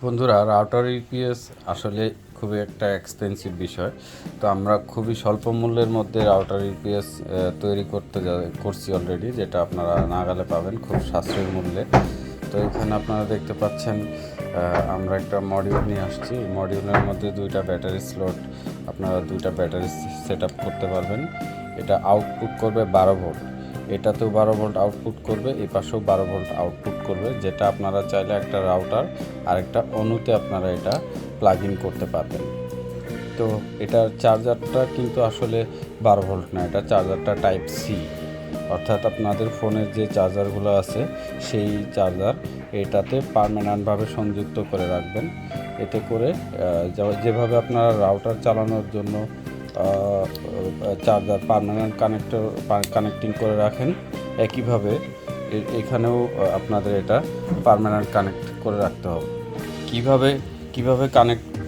বন্ধুরা, router UPS আসলে খুবই একটা এক্সপেন্সিভ বিষয়। তো আমরা খুবই স্বল্প মূল্যের মধ্যে রাউটার ইউপিএস তৈরি করছি অলরেডি, যেটা আপনারা নাগালে পাবেন খুব সাশ্রয়ী মূল্যে। তো এখানে আপনারা দেখতে পাচ্ছেন আমরা একটা মডিউল নিয়ে আসছি। মডিউলের মধ্যে দুইটা ব্যাটারি স্লট, আপনারা দুইটা ব্যাটারি সেট আপ করতে পারবেন। এটা আউটপুট করবে 12 ভোল্ট, এটাতেও 12 ভোল্ট আউটপুট করবে, এই পাশেও 12 ভোল্ট আউটপুট করবে, যেটা আপনারা চাইলে একটা রাউটার আর একটা অনুতে আপনারা এটা প্লাগ ইন করতে পারবেন। তো এটার চার্জারটা কিন্তু আসলে 12 ভোল্ট না, এটা চার্জারটা টাইপ সি, অর্থাৎ আপনাদের ফোনের যে চার্জারগুলো আছে সেই চার্জার এটাতে পার্মানেন্টভাবে সংযুক্ত করে রাখবেন। এতে করে যেভাবে আপনারা রাউটার চালানোর জন্য চার্জার পার্মানেন্ট কানেক্টিং করে রাখেন, একইভাবে এখানেও আপনাদের এটা পার্মানেন্ট কানেক্ট করে রাখতে হবে। কিভাবে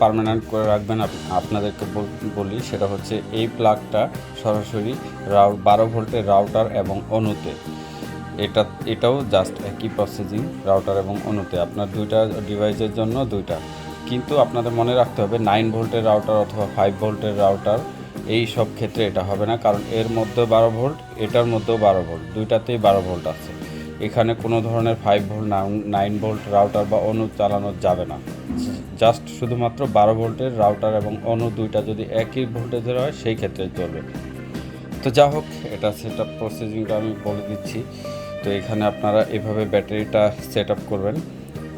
পার্মানেন্ট করে রাখবেন আপনাদেরকে বলি, সেটা হচ্ছে এই প্লাগটা সরাসরি 12 ভোল্টের রাউটার এবং অনুতে, এটাও জাস্ট একই প্রসেসিং, রাউটার এবং অনুতে আপনার দুইটা ডিভাইসের জন্য দুইটা। কিন্তু আপনাদের মনে রাখতে হবে 9 ভোল্টের রাউটার অথবা 5 ভোল্টের রাউটার এই সব ক্ষেত্রে এটা হবে না, কারণ এর মধ্যে 12 ভোল্ট, এটার মধ্যেও 12 ভোল্ট, দুইটাতেই 12 ভোল্ট আছে। এখানে কোনো ধরনের 5 ভোল্ট 9 ভোল্ট রাউটার বা অনু চালানো যাবে না। জাস্ট শুধুমাত্র 12 ভোল্টের রাউটার এবং অনু দুইটা যদি একই ভোল্টেজের হয় সেই ক্ষেত্রে চলবে। তো যা হোক, এটা সেট আপ প্রসেসিংটা আমি বলে দিচ্ছি। তো এখানে আপনারা এভাবে ব্যাটারিটা সেট আপ করবেন।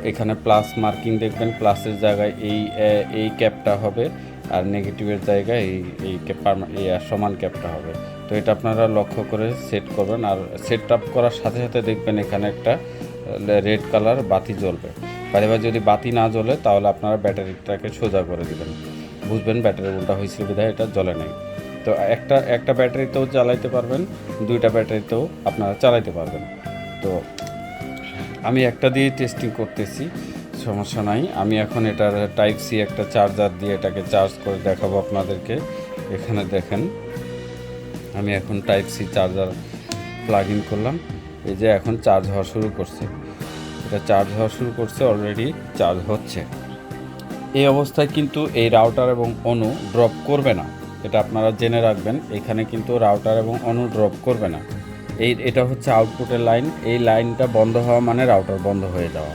এখানে প্লাস মার্কিং দেখবেন, প্লাসের জায়গায় এই ক্যাপটা হবে, আর নেগেটিভের জায়গায় এই সমান ক্যাপটা হবে। তো এটা আপনারা লক্ষ্য করে সেট করবেন, আর সেট আপ করার সাথে সাথে দেখবেন এখানে একটা রেড কালার বাতি জ্বলবে। এবার যদি বাতি না জ্বলে তাহলে আপনারা ব্যাটারিটাকে সোজা করে দেবেন, বুঝবেন ব্যাটারি উল্টা হয়েছিল বিধায় এটা জ্বলে নেই। তো একটা ব্যাটারিতেও চালাইতে পারবেন, দুইটা ব্যাটারিতেও আপনারা চালাইতে পারবেন। তো আমি একটা দিয়ে টেস্টিং করতেছি, সমস্যা নাই। আমি এখন এটার টাইপ সি একটা চার্জার দিয়ে এটাকে চার্জ করে দেখাবো আপনাদেরকে। এখানে দেখেন, আমি এখন type C charger plug in করলাম। এই যে এখন চার্জ হওয়া শুরু করছে, এটা চার্জ হওয়া শুরু করছে, অলরেডি চার্জ হচ্ছে। এই অবস্থায় কিন্তু এই রাউটার এবং অনু ড্রপ করবে না, এটা আপনারা জেনে রাখবেন। এখানে কিন্তু রাউটার এবং অনু ড্রপ করবে না। এটা হচ্ছে আউটপুটের লাইন, এই লাইনটা বন্ধ হওয়া মানে রাউটার বন্ধ হয়ে যাওয়া।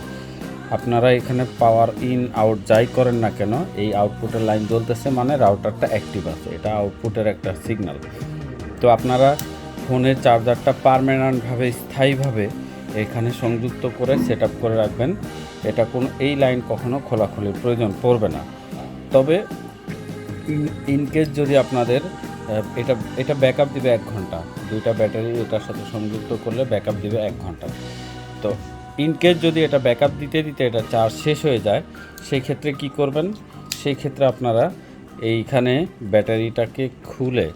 আপনারা এখানে পাওয়ার ইন আউট যাই করেন না কেন, এই আউটপুটের লাইন জ্বলতেছে মানে রাউটারটা অ্যাক্টিভ আছে, এটা আউটপুটের একটা সিগন্যাল। তো আপনারা ফোনের চার্জারটা পার্মানেন্টভাবে স্থায়ীভাবে এখানে সংযুক্ত করে সেট আপ করে রাখবেন। এটা এই লাইন কখনো খোলাখুলির প্রয়োজন পড়বে না। তবে ইনকেস যদি আপনাদের এটা ব্যাকআপ দিবে 1 ঘন্টা, দুইটা ব্যাটারি এটার সাথে সংযুক্ত করলে ব্যাকআপ দিবে 1 ঘন্টা। তো ইনকেস যদি এটা ব্যাকআপ দিতে দিতে এটা চার্জ শেষ হয়ে যায়, সেই ক্ষেত্রে কি করবেন? সেই ক্ষেত্রে আপনারা এইখানে ব্যাটারিটাকে খুলে